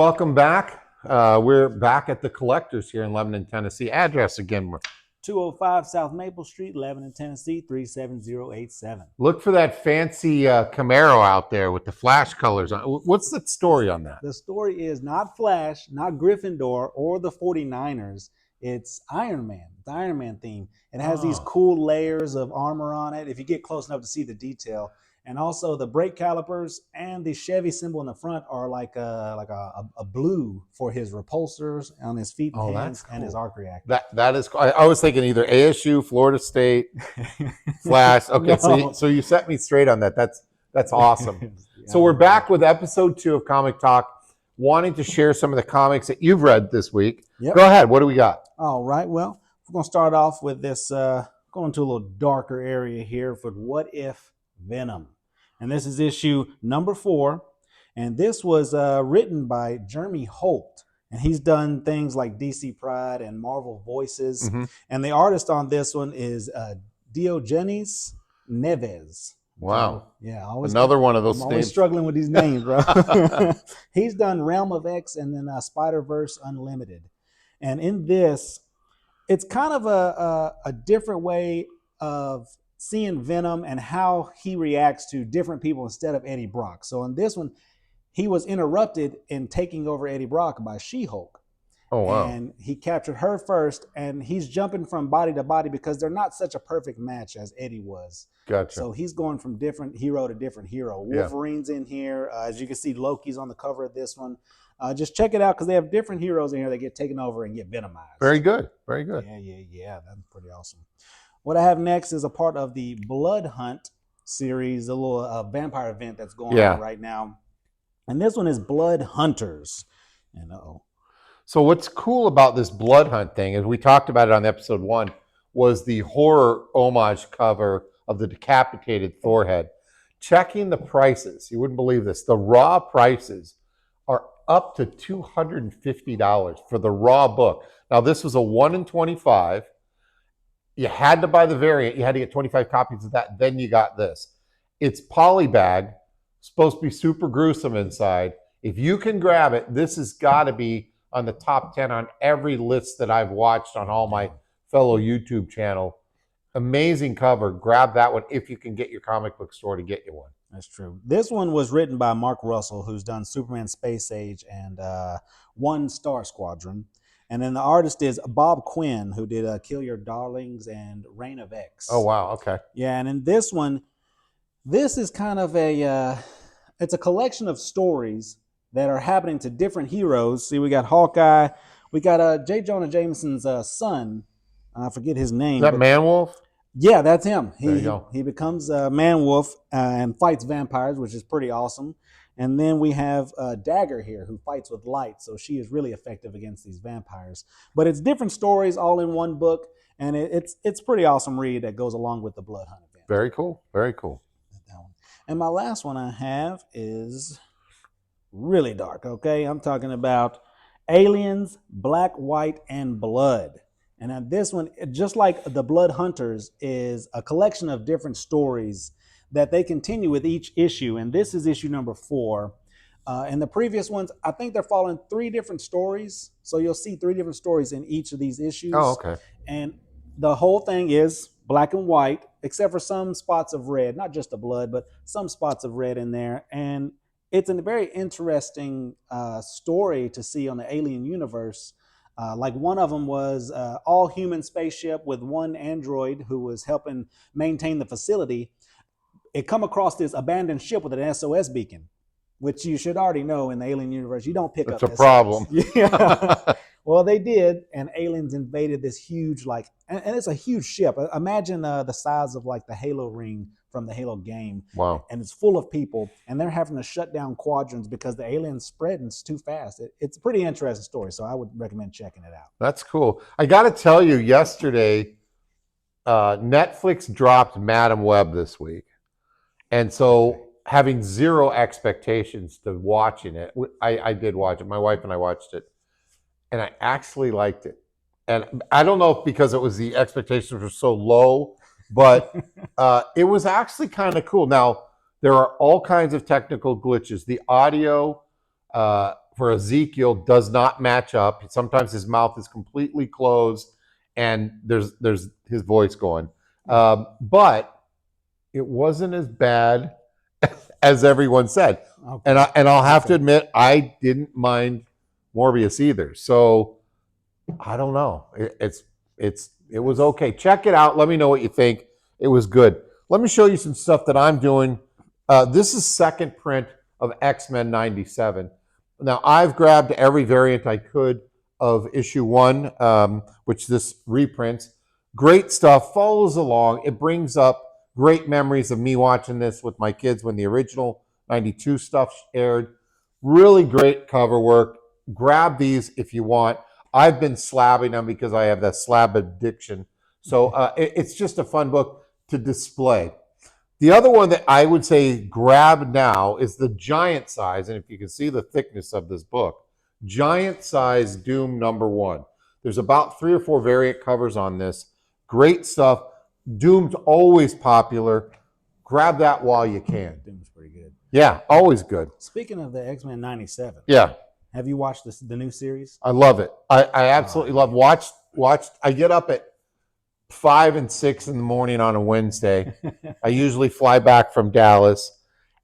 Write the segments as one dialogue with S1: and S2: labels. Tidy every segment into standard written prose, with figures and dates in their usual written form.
S1: welcome back. We're back at the Collectors here in Lebanon, Tennessee. Address again.
S2: 205 South Maple Street, Lebanon, Tennessee, 37087.
S1: Look for that fancy Camaro out there with the flash colors on. What's the story on that?
S2: The story is not Flash, not Gryffindor, or the 49ers. It's Iron Man, the Iron Man theme. It has these cool layers of armor on it, if you get close enough to see the detail. And also the brake calipers and the Chevy symbol in the front are like a blue for his repulsors on his feet and hands, cool. And his arc reactor.
S1: That is cool. I was thinking either ASU, Florida State, Flash. Okay, no. so you set me straight on that. That's awesome. Yeah. So we're back with episode 2 of Comic Talk, wanting to share some of the comics that you've read this week. Yep. Go ahead. What do we got?
S2: All right. Well, we're going to start off with this, going to a little darker area here for What If Venom. And this is issue number 4. And this was written by Jeremy Holt. And he's done things like DC Pride and Marvel Voices. Mm-hmm. And the artist on this one is Diogenes Neves.
S1: Wow.
S2: So, yeah.
S1: Another one of those
S2: I'm
S1: names.
S2: Always struggling with these names, bro. He's done Realm of X and then Spider-Verse Unlimited. And in this, it's kind of a different way of seeing Venom and how he reacts to different people instead of Eddie Brock. So in this one, he was interrupted in taking over Eddie Brock by She-Hulk.
S1: Oh, wow.
S2: And he captured her first, and he's jumping from body to body because they're not such a perfect match as Eddie was.
S1: Gotcha.
S2: So he's going from different hero to different hero. Wolverine's in here. As you can see, Loki's on the cover of this one. Just check it out because they have different heroes in here that get taken over and get venomized.
S1: Very good. Very good.
S2: Yeah. That's pretty awesome. What I have next is a part of the Blood Hunt series, a little vampire event that's going on right now. And this one is Blood Hunters. And
S1: So what's cool about this Blood Hunt thing, as we talked about it on episode 1, was the horror homage cover of the decapitated Thor head. Checking the prices, you wouldn't believe this. The raw prices are up to $250 for the raw book. Now, this was a 1 in 25. You had to buy the variant. You had to get 25 copies of that. Then you got this. It's polybag, supposed to be super gruesome inside. If you can grab it, this has got to be on the top 10 on every list that I've watched on all my fellow YouTube channel. Amazing cover. Grab that one if you can get your comic book store to get you one.
S2: That's true. This one was written by Mark Russell, who's done Superman Space Age and One Star Squadron. And then the artist is Bob Quinn, who did Kill Your Darlings and Reign of X.
S1: Oh, wow. Okay.
S2: Yeah, and in this one, this is kind of it's a collection of stories that are happening to different heroes. See, we got Hawkeye. We got J. Jonah Jameson's son. I forget his name.
S1: Is that Man-Wolf?
S2: Yeah, that's him.
S1: There you go.
S2: He becomes Man-Wolf and fights vampires, which is pretty awesome. And then we have Dagger here, who fights with light. So she is really effective against these vampires. But it's different stories all in one book. And it's pretty awesome read that goes along with the Blood Hunt event.
S1: Very cool. Very cool.
S2: And my last one I have is really dark, okay? I'm talking about Aliens, Black, White, and Blood. And this one, just like the Blood Hunters, is a collection of different stories that they continue with each issue. And this is issue number 4. And the previous ones, I think they're following 3 different stories. So you'll see 3 different stories in each of these issues.
S1: Oh, okay.
S2: And the whole thing is black and white, except for some spots of red, not just the blood, but some spots of red in there. And it's a very interesting story to see on the alien universe. Like one of them was all human spaceship with one android who was helping maintain the facility. It come across this abandoned ship with an SOS beacon, which you should already know in the alien universe. You don't pick up.
S1: It's a problem.
S2: Yeah. Well, they did, and aliens invaded this huge, and it's a huge ship. Imagine the size of like the Halo ring from the Halo game.
S1: Wow.
S2: And it's full of people, and they're having to shut down quadrants because the aliens spreading too fast. It's a pretty interesting story, so I would recommend checking it out.
S1: That's cool. I got to tell you, yesterday, Netflix dropped Madam Web this week. And so having zero expectations to watching it, I did watch it. My wife and I watched it. And I actually liked it. And I don't know if because it was the expectations were so low, but it was actually kind of cool. Now, there are all kinds of technical glitches. The audio, for for Ezekiel does not match up. Sometimes his mouth is completely closed, and there's his voice going. But it wasn't as bad as everyone said.
S2: Okay.
S1: And I'll have to admit, I didn't mind Morbius either. So I don't know. It was okay. Check it out. Let me know what you think. It was good. Let me show you some stuff that I'm doing. This is second print of XMen 97. Now, I've grabbed every variant I could of issue 1, which this reprints. Great stuff. Follows along. It brings up great memories of me watching this with my kids when the original 92 stuff aired. Really great cover work. Grab these if you want. I've been slabbing them because I have that slab addiction. So it's just a fun book to display. The other one that I would say grab now is the giant size, and if you can see the thickness of this book, giant size Doom #1. There's about 3 or 4 variant covers on this. Great stuff. Doom's always popular. Grab that while you can.
S2: Doom's pretty good.
S1: Yeah, always good.
S2: Speaking of the XMen 97,
S1: Yeah,
S2: have you watched the new series?
S1: I love it. I absolutely love. Watched. I get up at 5 and 6 in the morning on a Wednesday. I usually fly back from Dallas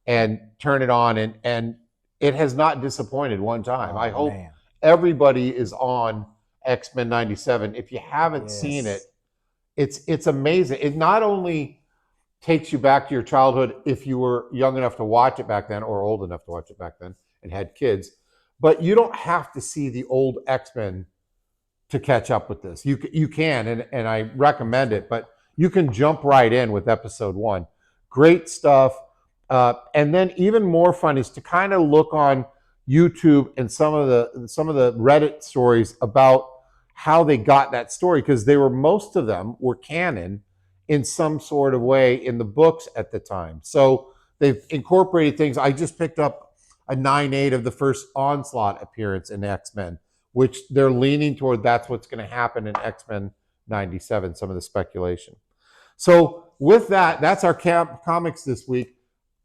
S1: and turn it on, and it has not disappointed one time. I hope everybody is on XMen 97. If you haven't seen it, it's amazing. It not only takes you back to your childhood if you were young enough to watch it back then or old enough to watch it back then and had kids, but you don't have to see the old X-Men to catch up with this. You can, and I recommend it, but you can jump right in with episode 1. Great stuff. And then even more fun is to kind of look on YouTube and some of the Reddit stories about how they got that story, because most of them were canon in some sort of way in the books at the time. So they've incorporated things. I just picked up a 9/8 of the first Onslaught appearance in X-Men, which they're leaning toward that's what's going to happen in X-Men 97, some of the speculation. So with that, that's our comics this week.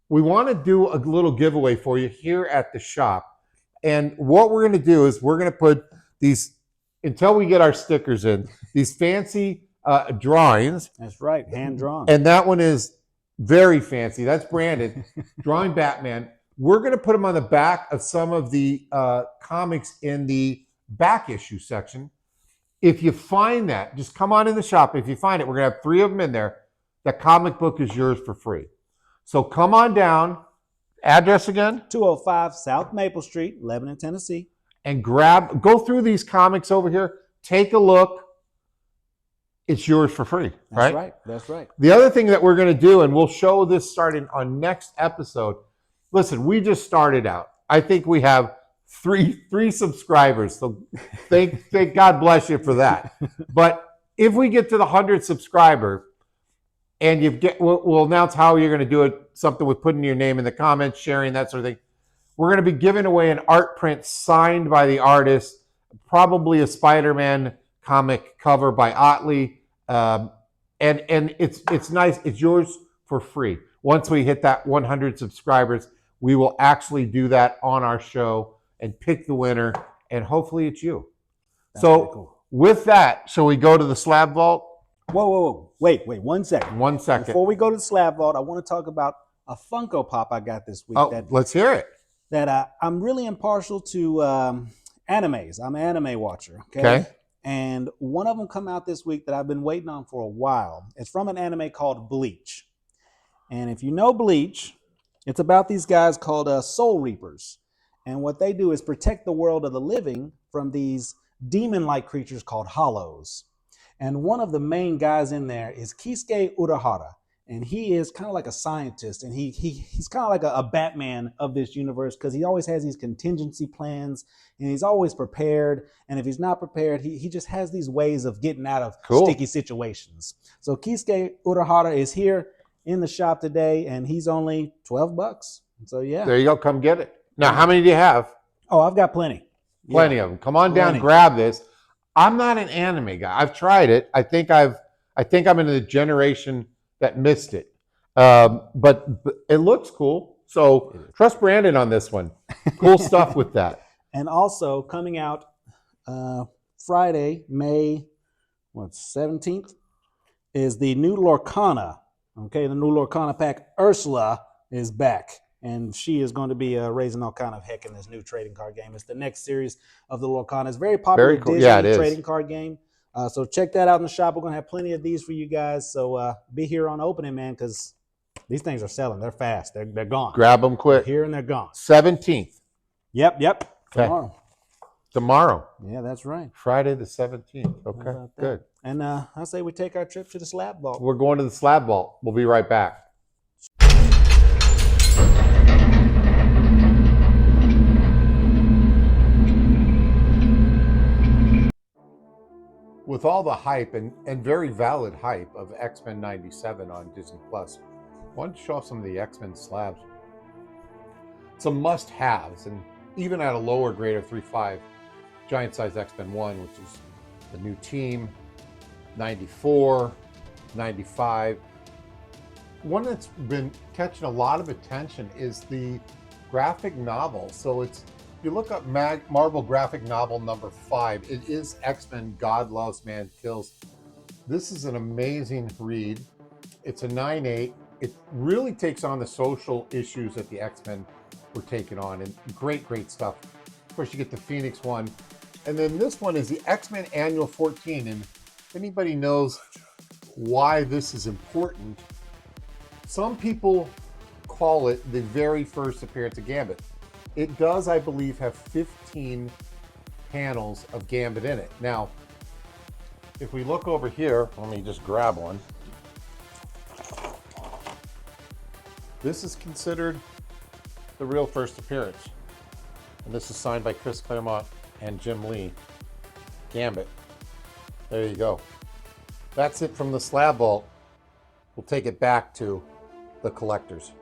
S1: We want to do a little giveaway for you here at the shop. And what we're going to do is we're going to put these, until we get our stickers in, these fancy drawings.
S2: That's right, hand drawn.
S1: And that one is very fancy. That's Brandon drawing Batman. We're going to put them on the back of some of the comics in the back issue section. If you find that, just come on in the shop. If you find it, we're going to have 3 of them in there. The comic book is yours for free. So come on down. Address again?
S2: 205 South Maple Street, Lebanon, Tennessee.
S1: And go through these comics over here. Take a look. It's yours for free, right?
S2: That's right.
S1: The other thing that we're going to do, and we'll show this starting on next episode. Listen, we just started out. I think we have three subscribers. So thank God bless you for that. But if we get to the 100 subscriber, and we'll announce how you're going to do it. Something with putting your name in the comments, sharing, that sort of thing. We're going to be giving away an art print signed by the artist, probably a Spider-Man comic cover by Otley, and it's nice. It's yours for free. Once we hit that 100 subscribers, we will actually do that on our show and pick the winner, and hopefully it's you. That's so cool. With that, shall we go to the slab vault?
S2: Whoa. Wait 1 second.
S1: 1 second.
S2: Before we go to the slab vault, I want to talk about a Funko Pop I got this week.
S1: Let's hear it.
S2: That I'm really impartial to animes. I'm an anime watcher.
S1: Okay.
S2: And one of them come out this week that I've been waiting on for a while. It's from an anime called Bleach. And if you know Bleach, it's about these guys called Soul Reapers. And what they do is protect the world of the living from these demon-like creatures called Hollows. And one of the main guys in there is Kisuke Urahara. And he is kind of like a scientist. And he's kind of like a Batman of this universe, because he always has these contingency plans. And he's always prepared. And if he's not prepared, he just has these ways of getting out of sticky situations. So Kisuke Urahara is here in the shop today. And he's only $12. So yeah.
S1: There you go. Come get it. Now, how many do you have?
S2: Oh, I've got plenty.
S1: Plenty of them. Come on down, grab this. I'm not an anime guy. I've tried it. I think I'm in the generation that missed it. But it looks cool. So trust Brandon on this one. Cool stuff with that.
S2: And also coming out Friday, May 17th, is the new Lorcana. Okay, the new Lorcana pack. Ursula is back, and she is going to be raising all kind of heck in this new trading card game. It's the next series of the Lorcana. It's very popular
S1: Very cool.
S2: Disney
S1: Yeah, it is.
S2: trading card game. So check that out in the shop. We're going to have plenty of these for you guys. So be here on opening, man, because these things are selling. They're fast. They're gone.
S1: Grab them quick.
S2: They're here and they're gone.
S1: 17th.
S2: Yep.
S1: Okay. Tomorrow.
S2: Yeah, that's right.
S1: Friday the 17th. Okay, good.
S2: And I say we take our trip to the slab vault.
S1: We're going to the slab vault. We'll be right back. With all the hype and very valid hype of X-Men 97 on Disney Plus, I wanted to show off some of the X-Men slabs. Some must-haves, and even at a lower grade of 3.5, giant size X-Men 1, which is the new team, 94, 95. One that's been catching a lot of attention is the graphic novel. So it's, if you look up Marvel graphic novel number 5, it is X-Men God Loves, Man Kills. This is an amazing read. It's a 9.8. It really takes on the social issues that the X-Men were taking on, and great stuff. Of course, you get the Phoenix one. And then this one is the X-Men Annual 14. And if anybody knows why this is important, some people call it the very first appearance of Gambit. It does, I believe, have 15 panels of Gambit in it. Now, if we look over here, let me just grab one. This is considered the real first appearance. And this is signed by Chris Claremont and Jim Lee. Gambit. There you go. That's it from the slab vault. We'll take it back to the collectors.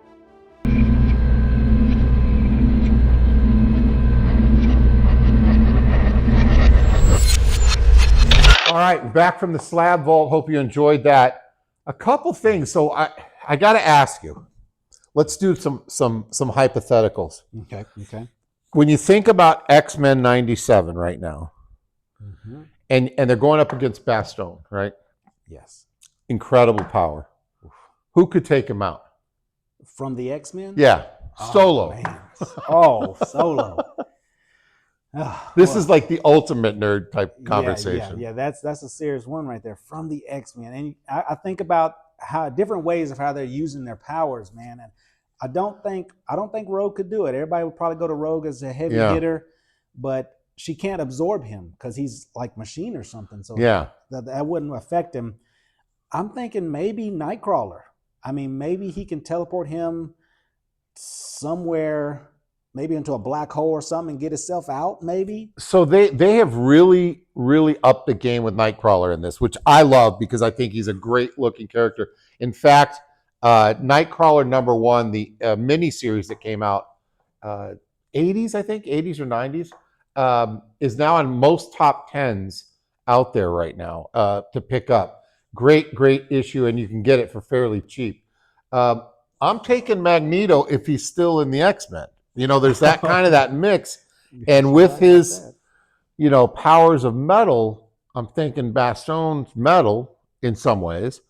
S1: All right, back from the slab vault. Hope you enjoyed that. A couple things. So I got to ask you. Let's do some hypotheticals.
S2: Okay.
S1: When you think about X-Men 97 right now, and they're going up against Bastion, right?
S2: Yes.
S1: Incredible power. Who could take him out?
S2: From the X-Men?
S1: Yeah, Solo.
S2: Solo.
S1: This is like the ultimate nerd type conversation.
S2: Yeah. That's a serious one right there. From the X-Men, and I think about how different ways of how they're using their powers, man. And I don't think Rogue could do it. Everybody would probably go to Rogue as a heavy hitter, but she can't absorb him because he's like machine or something. So that wouldn't affect him. I'm thinking maybe Nightcrawler. I mean, maybe he can teleport him somewhere, maybe into a black hole or something, and get himself out, maybe.
S1: So they have really upped the game with Nightcrawler in this, which I love because I think he's a great looking character. In fact, Nightcrawler number 1, the mini series that came out 80s, I think 80s or 90s, is now on most top 10s out there right now to pick up. Great issue, and you can get it for fairly cheap. I'm taking Magneto if he's still in the X-Men. You know, there's that kind of that mix, and with his, powers of metal, I'm thinking Bastion's metal in some ways.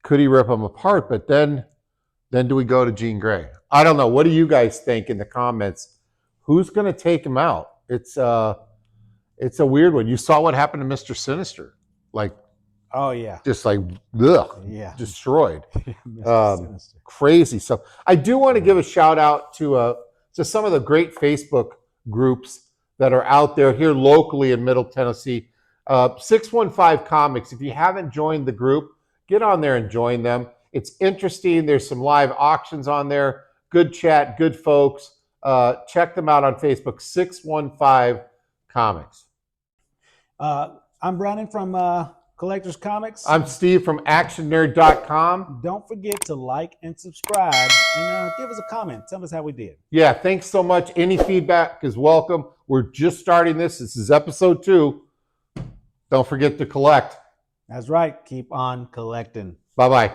S1: Could he rip them apart? But then do we go to Jean Grey? I don't know. What do you guys think in the comments? Who's going to take him out? It's a weird one. You saw what happened to Mr. Sinister, like.
S2: Oh yeah,
S1: just like destroyed. Crazy stuff. I do want to give a shout out to some of the great Facebook groups that are out there here locally in Middle Tennessee. 615 Comics. If you haven't joined the group, get on there and join them. It's interesting. There's some live auctions on there. Good chat, good folks. Check them out on Facebook. 615 Comics.
S2: I'm Brandon from Collectors Comics.
S1: I'm Steve from ActionNerd.com.
S2: Don't forget to like and subscribe, and give us a comment. Tell us how we did.
S1: Yeah, thanks so much. Any feedback is welcome. We're just starting this. This is episode 2. Don't forget to collect.
S2: That's right. Keep on collecting.
S1: Bye-bye.